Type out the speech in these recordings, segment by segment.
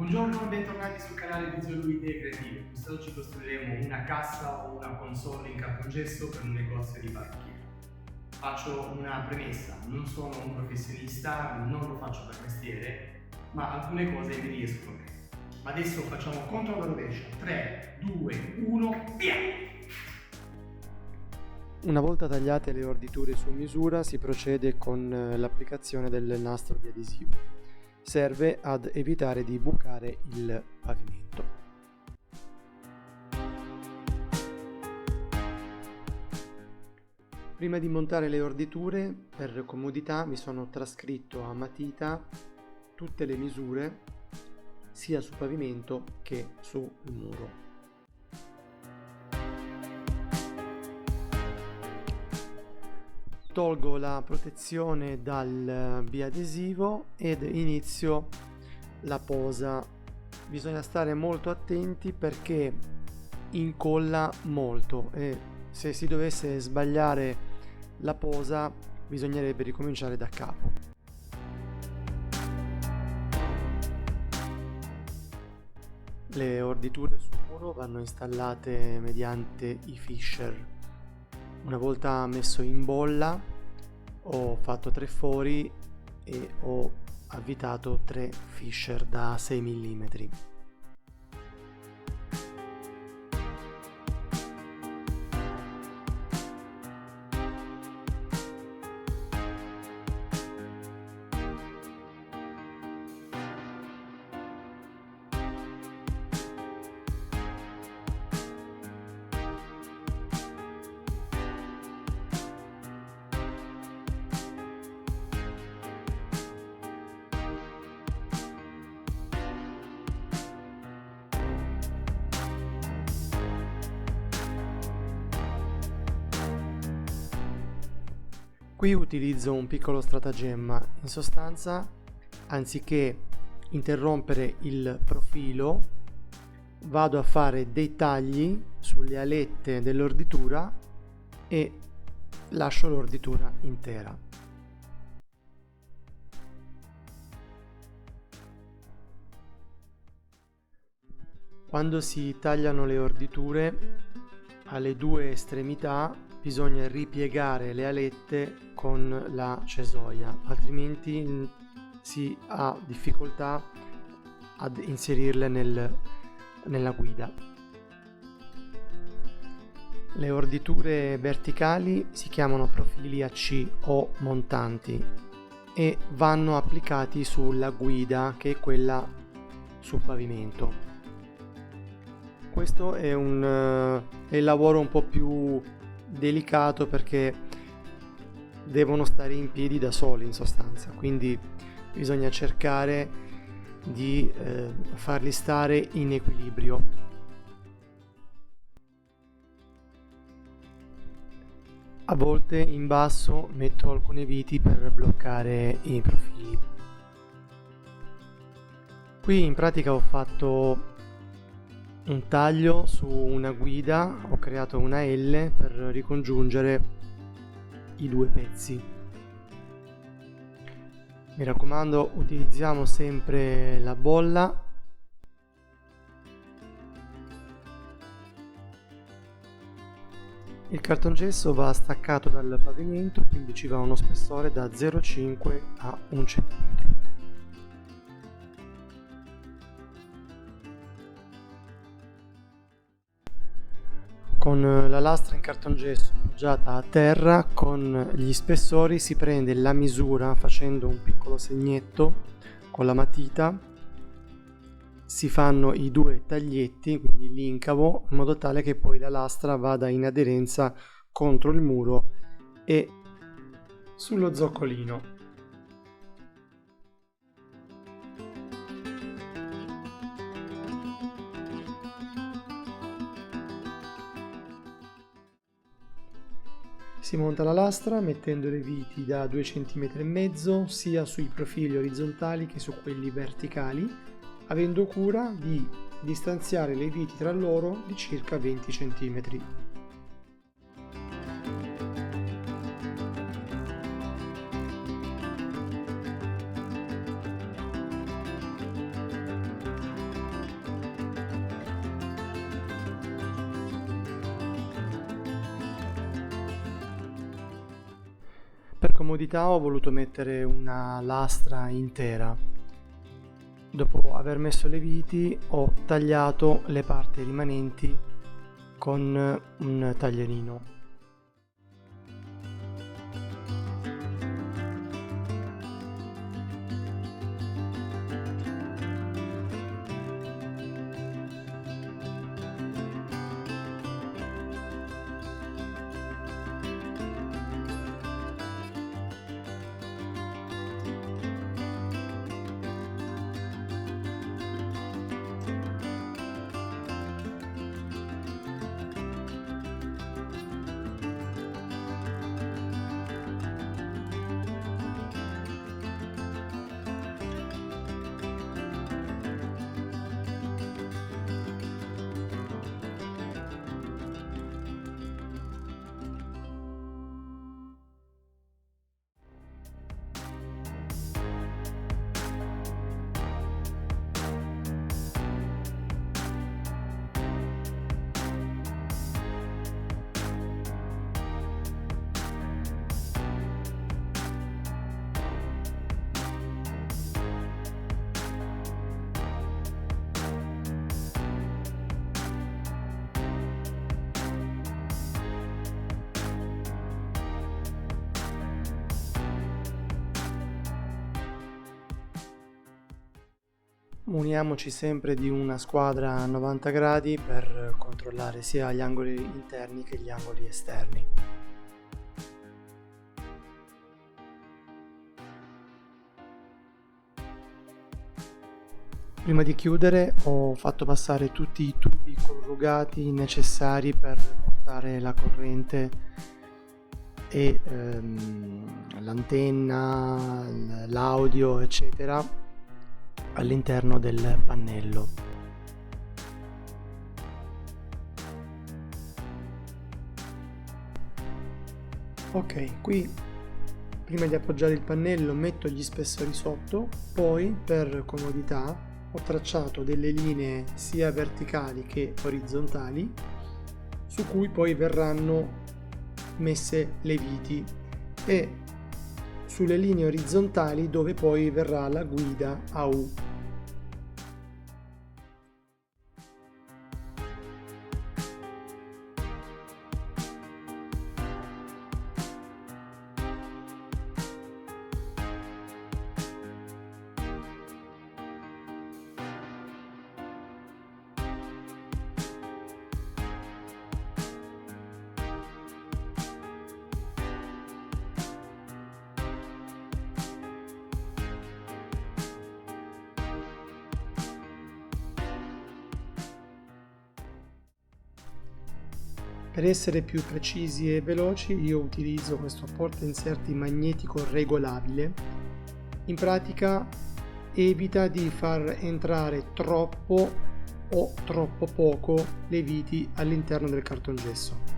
Buongiorno e bentornati sul canale di Zolui Idee Creative. Quest'oggi costruiremo una cassa o una console in cartongesso per un negozio di parrucchiere. Faccio una premessa, non sono un professionista, non lo faccio per mestiere, ma alcune cose mi riescono bene. Ma adesso facciamo conto alla rovescia. 3, 2, 1, via! Una volta tagliate le orditure su misura si procede con l'applicazione del nastro di adesivo. Serve ad evitare di bucare il pavimento. Prima di montare le orditure, per comodità mi sono trascritto a matita tutte le misure sia sul pavimento che sul muro. Tolgo la protezione dal biadesivo ed inizio la posa. Bisogna stare molto attenti perché incolla molto e se si dovesse sbagliare la posa bisognerebbe ricominciare da capo. Le orditure sul muro vanno installate mediante i fisher. Una volta messo in bolla ho fatto 3 fori e ho avvitato 3 fisher da 6 mm. Qui utilizzo un piccolo stratagemma, in sostanza anziché interrompere il profilo vado a fare dei tagli sulle alette dell'orditura e lascio l'orditura intera. Quando si tagliano le orditure alle 2 estremità bisogna ripiegare le alette con la cesoia, altrimenti si ha difficoltà ad inserirle nella guida. Le orditure verticali si chiamano profili a C o montanti e vanno applicati sulla guida, che è quella sul pavimento. Questo è il lavoro un po' più delicato perché devono stare in piedi da soli in sostanza, quindi bisogna cercare di farli stare in equilibrio. A volte in basso metto alcune viti per bloccare i profili. Qui in pratica ho fatto un taglio su una guida, ho creato una L per ricongiungere i 2 pezzi. Mi raccomando, utilizziamo sempre la bolla. Il cartongesso va staccato dal pavimento, quindi ci va uno spessore da 0,5 a 1 cm. Con la lastra in cartongesso appoggiata a terra, con gli spessori si prende la misura facendo un piccolo segnetto con la matita, si fanno i 2 taglietti, quindi l'incavo, in modo tale che poi la lastra vada in aderenza contro il muro e sullo zoccolino. Si monta la lastra mettendo le viti da 2,5 cm sia sui profili orizzontali che su quelli verticali, avendo cura di distanziare le viti tra loro di circa 20 cm. Per comodità ho voluto mettere una lastra intera. Dopo aver messo le viti ho tagliato le parti rimanenti con un taglierino. Muniamoci sempre di una squadra a 90 gradi per controllare sia gli angoli interni che gli angoli esterni. Prima di chiudere ho fatto passare tutti i tubi corrugati necessari per portare la corrente e l'antenna, l'audio, eccetera, all'interno del pannello. Ok, qui prima di appoggiare il pannello metto gli spessori sotto, poi per comodità ho tracciato delle linee sia verticali che orizzontali su cui poi verranno messe le viti e sulle linee orizzontali dove poi verrà la guida a U. Per essere più precisi e veloci io utilizzo questo porta inserti magnetico regolabile. In pratica evita di far entrare troppo o troppo poco le viti all'interno del cartongesso.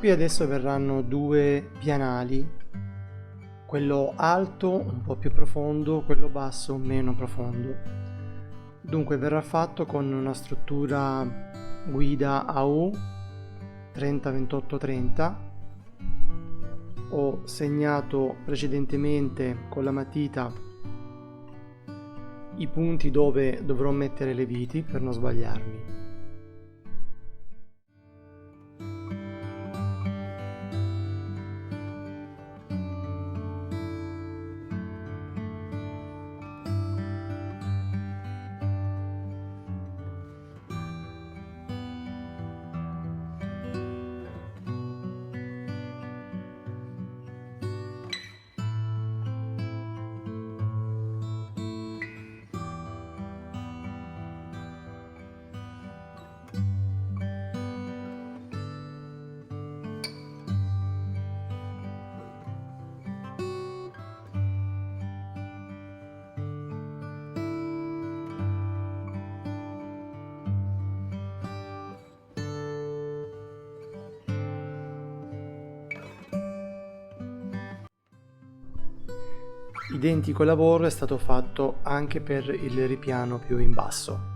Qui adesso verranno due pianali, quello alto un po' più profondo, quello basso meno profondo. Dunque verrà fatto con una struttura guida AU 30-28-30. Ho segnato precedentemente con la matita i punti dove dovrò mettere le viti per non sbagliarmi. Identico lavoro è stato fatto anche per il ripiano più in basso.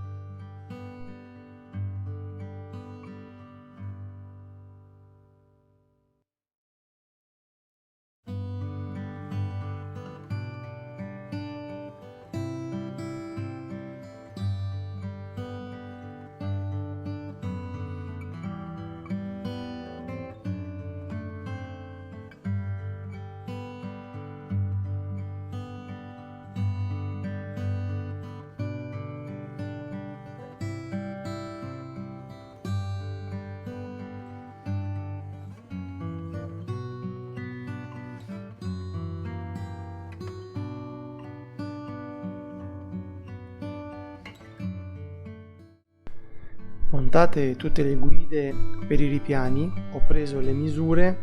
Montate tutte le guide per i ripiani, ho preso le misure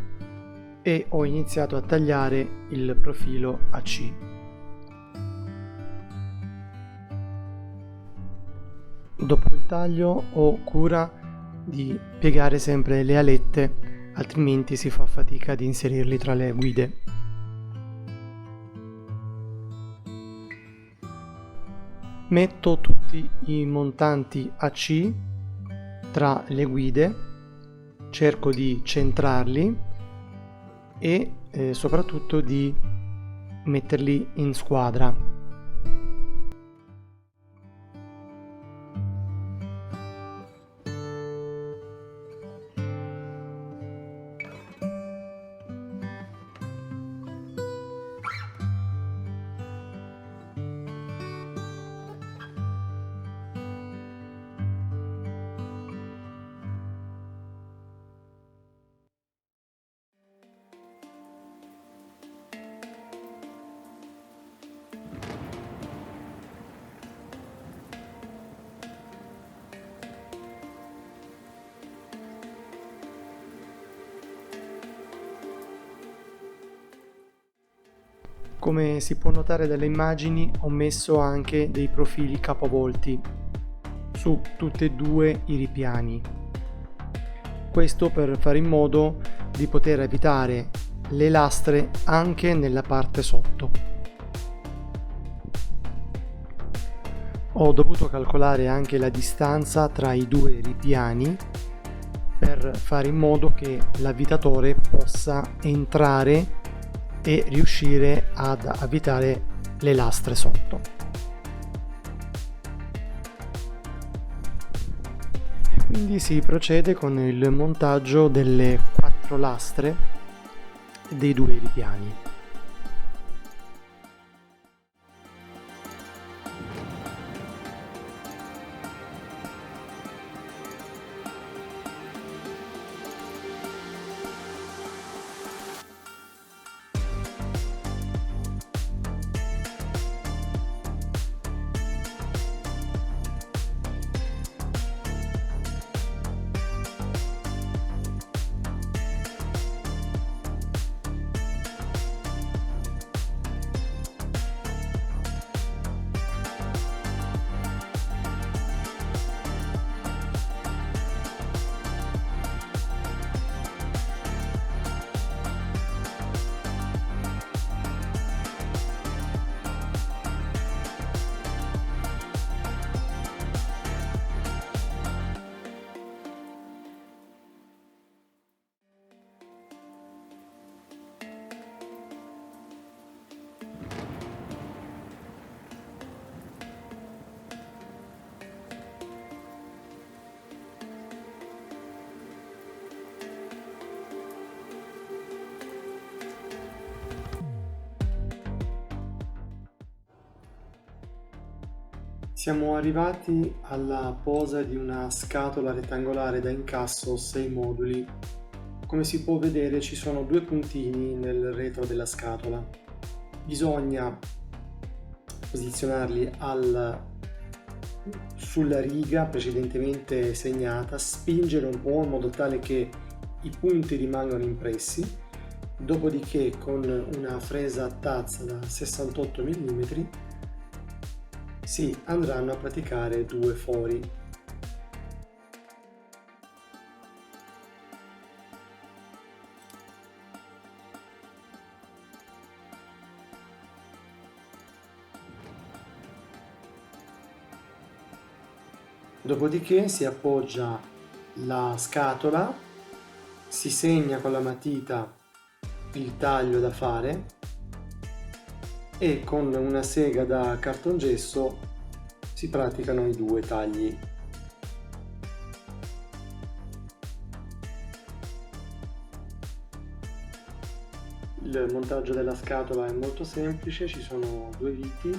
e ho iniziato a tagliare il profilo AC. Dopo il taglio ho cura di piegare sempre le alette, altrimenti si fa fatica ad inserirli tra le guide. Metto tutti i montanti AC tra le guide, cerco di centrarli e soprattutto di metterli in squadra. Come si può notare dalle immagini, ho messo anche dei profili capovolti su tutti e due i ripiani. Questo per fare in modo di poter evitare le lastre anche nella parte sotto. Ho dovuto calcolare anche la distanza tra i due ripiani per fare in modo che l'avvitatore possa entrare e riuscire ad avvitare le lastre sotto. Quindi si procede con il montaggio delle 4 lastre dei due ripiani. Siamo arrivati alla posa di una scatola rettangolare da incasso 6 moduli. Come si può vedere ci sono 2 puntini nel retro della scatola. Bisogna posizionarli sulla riga precedentemente segnata, spingere un po' in modo tale che i punti rimangano impressi, dopodiché con una fresa a tazza da 68 mm si andranno a praticare 2 fori. Dopodiché si appoggia la scatola, si segna con la matita il taglio da fare e con una sega da cartongesso si praticano i due tagli. Il montaggio della scatola è molto semplice, ci sono due viti.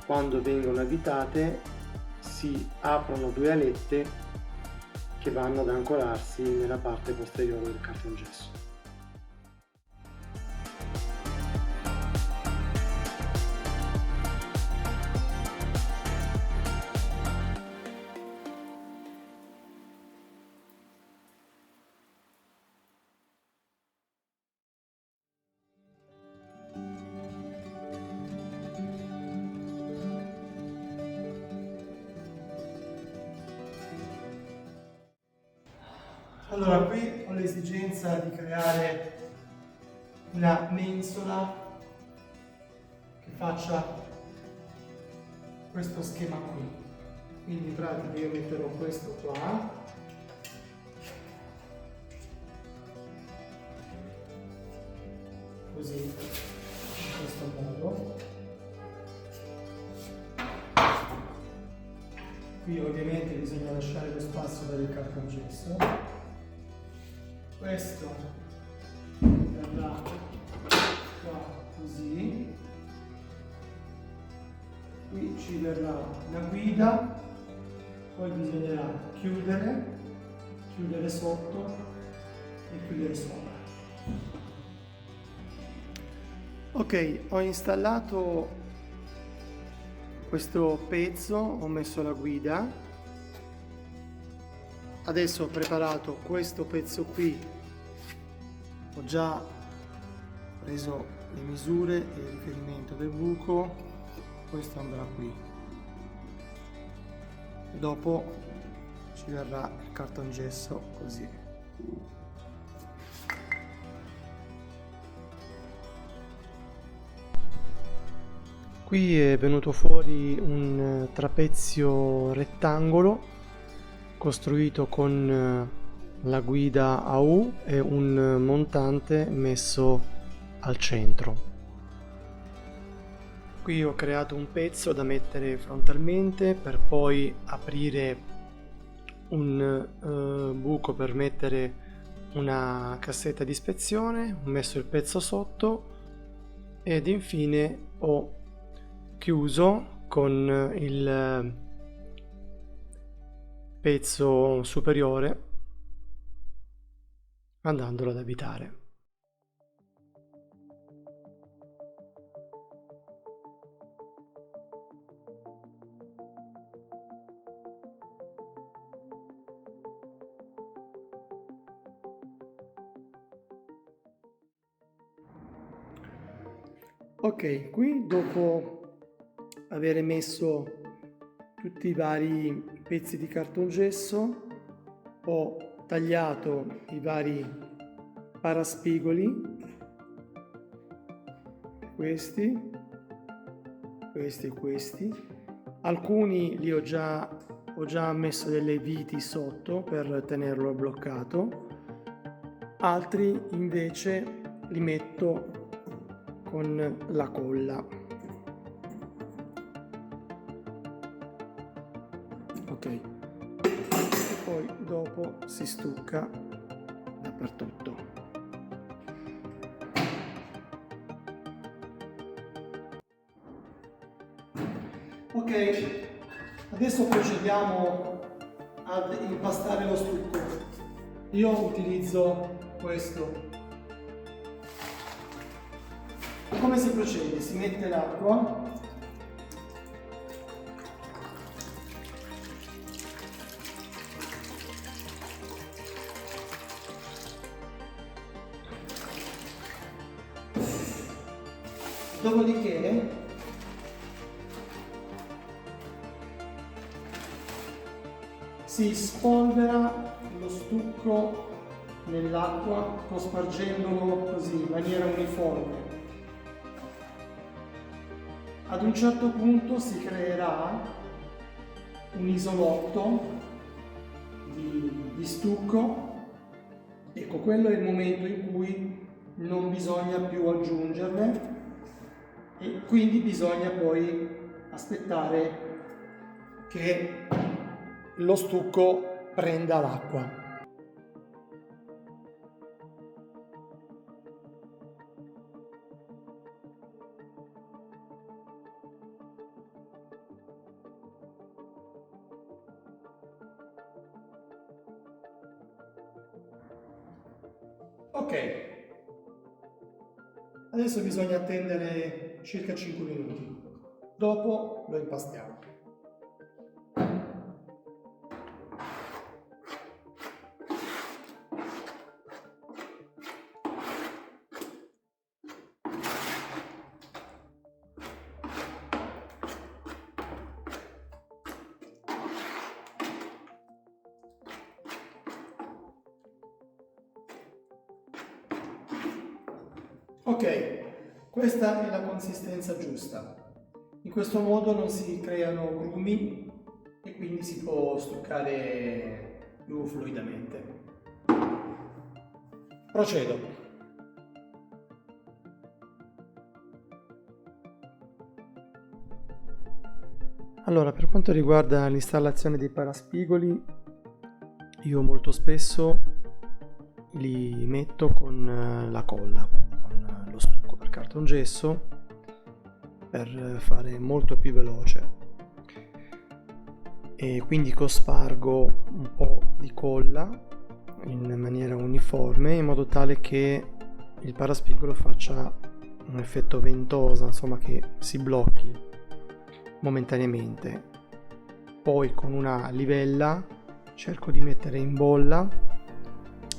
Quando vengono avvitate si aprono due alette che vanno ad ancorarsi nella parte posteriore del cartongesso. Allora, qui ho l'esigenza di creare una mensola che faccia questo schema qui. Quindi in pratica io metterò questo qua, così, in questo modo. Qui ovviamente bisogna lasciare lo spazio per il cartongesso. Questo verrà qua così, qui ci verrà la guida, poi bisognerà chiudere sotto e chiudere sopra. Ok, ho installato questo pezzo, ho messo la guida. Adesso ho preparato questo pezzo qui, ho già preso le misure e il riferimento del buco, questo andrà qui. Dopo ci verrà il cartongesso così. Qui è venuto fuori un trapezio rettangolo costruito con la guida a U e un montante messo al centro. Qui ho creato un pezzo da mettere frontalmente per poi aprire un buco per mettere una cassetta di ispezione, ho messo il pezzo sotto ed infine ho chiuso con il pezzo superiore andandolo ad avvitare. Ok, qui dopo aver messo tutti i vari pezzi di cartongesso ho tagliato i vari paraspigoli, questi, alcuni li ho già messo delle viti sotto per tenerlo bloccato, altri invece li metto con la colla. Ok, e poi dopo si stucca dappertutto. Ok, adesso procediamo ad impastare lo stucco. Io utilizzo questo. Come si procede? Si mette l'acqua, dopodiché si spolvera lo stucco nell'acqua cospargendolo così in maniera uniforme. Ad un certo punto si creerà un isolotto di stucco. Ecco, quello è il momento in cui non bisogna più aggiungerle e quindi bisogna poi aspettare che lo stucco prenda l'acqua. Ok, adesso bisogna attendere circa 5 minuti, dopo lo impastiamo. Ok, questa è la consistenza giusta. In questo modo non si creano grumi e quindi si può stuccare più fluidamente. Procedo. Allora, per quanto riguarda l'installazione dei paraspigoli, io molto spesso li metto con la colla, con lo stucco per cartongesso, per fare molto più veloce, e quindi cospargo un po' di colla in maniera uniforme in modo tale che il paraspigolo faccia un effetto ventosa, insomma che si blocchi momentaneamente. Poi con una livella cerco di mettere in bolla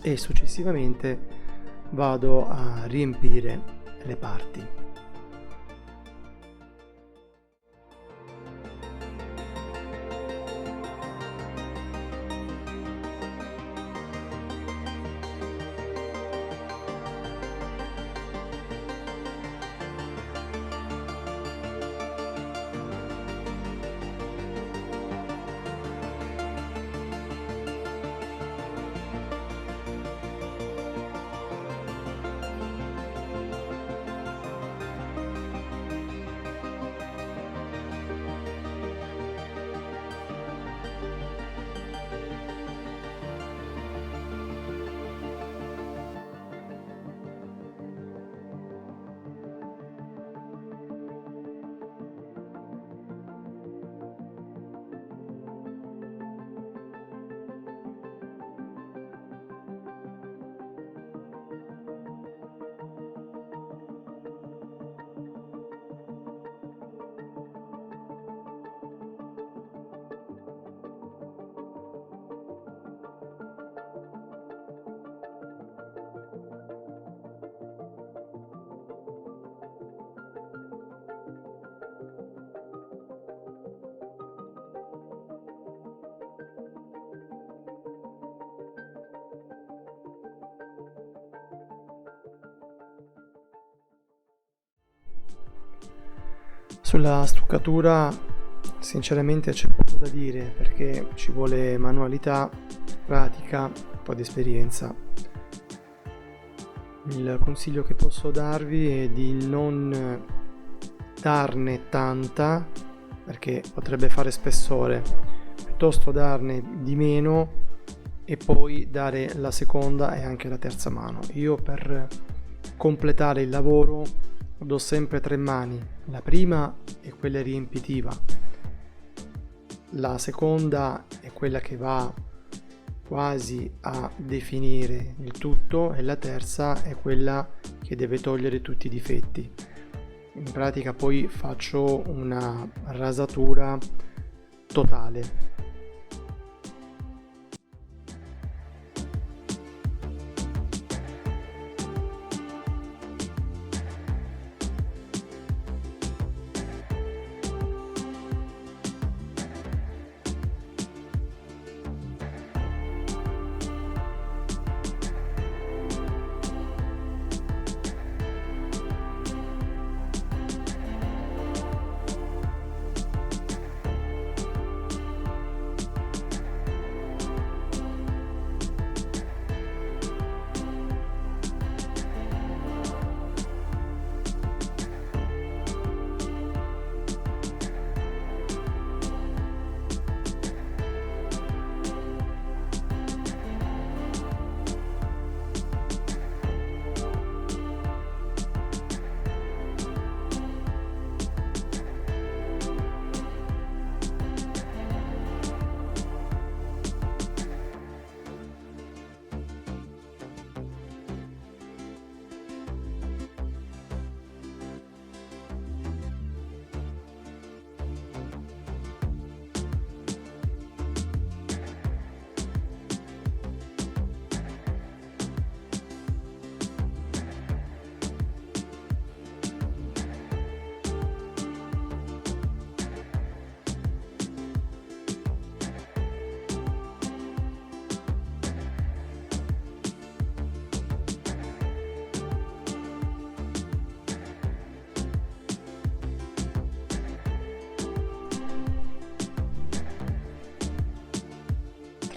e successivamente vado a riempire le parti. Sulla stuccatura sinceramente c'è poco da dire perché ci vuole manualità, pratica, un po' di esperienza. Il consiglio che posso darvi è di non darne tanta perché potrebbe fare spessore, piuttosto darne di meno e poi dare la seconda e anche la terza mano. Io per completare il lavoro do sempre 3 mani, la prima è quella riempitiva, la seconda è quella che va quasi a definire il tutto e la terza è quella che deve togliere tutti i difetti. In pratica poi faccio una rasatura totale.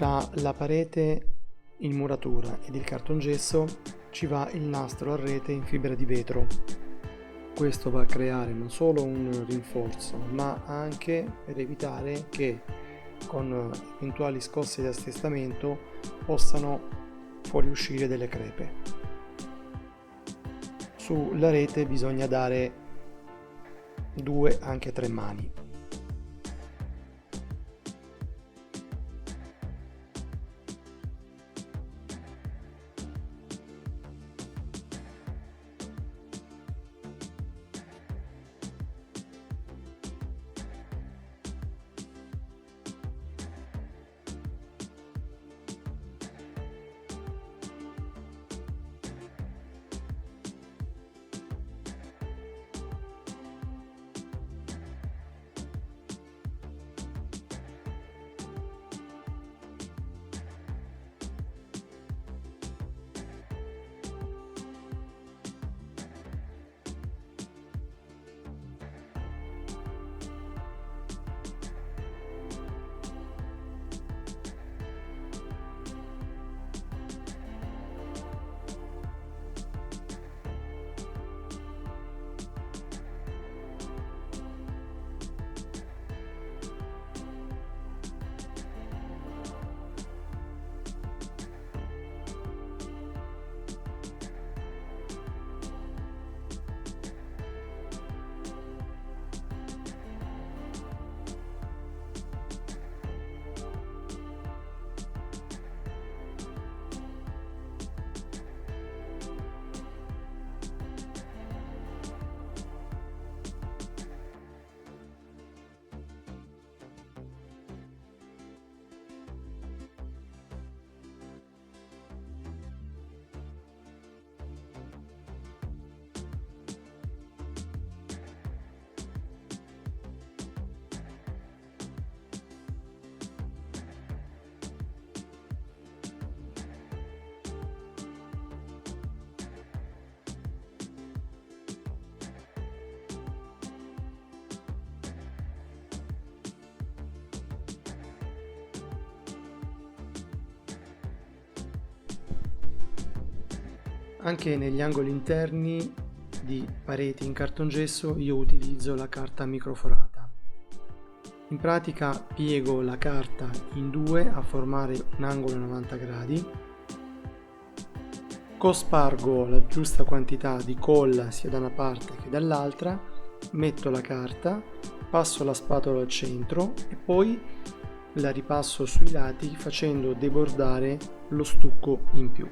Tra la parete in muratura ed il cartongesso ci va il nastro a rete in fibra di vetro. Questo va a creare non solo un rinforzo, ma anche per evitare che con eventuali scosse di assestamento possano fuoriuscire delle crepe. Sulla rete bisogna dare 2, anche 3 mani. Anche negli angoli interni di pareti in cartongesso io utilizzo la carta microforata. In pratica piego la carta in 2 a formare un angolo 90 gradi, cospargo la giusta quantità di colla sia da una parte che dall'altra, metto la carta, passo la spatola al centro e poi la ripasso sui lati facendo debordare lo stucco in più.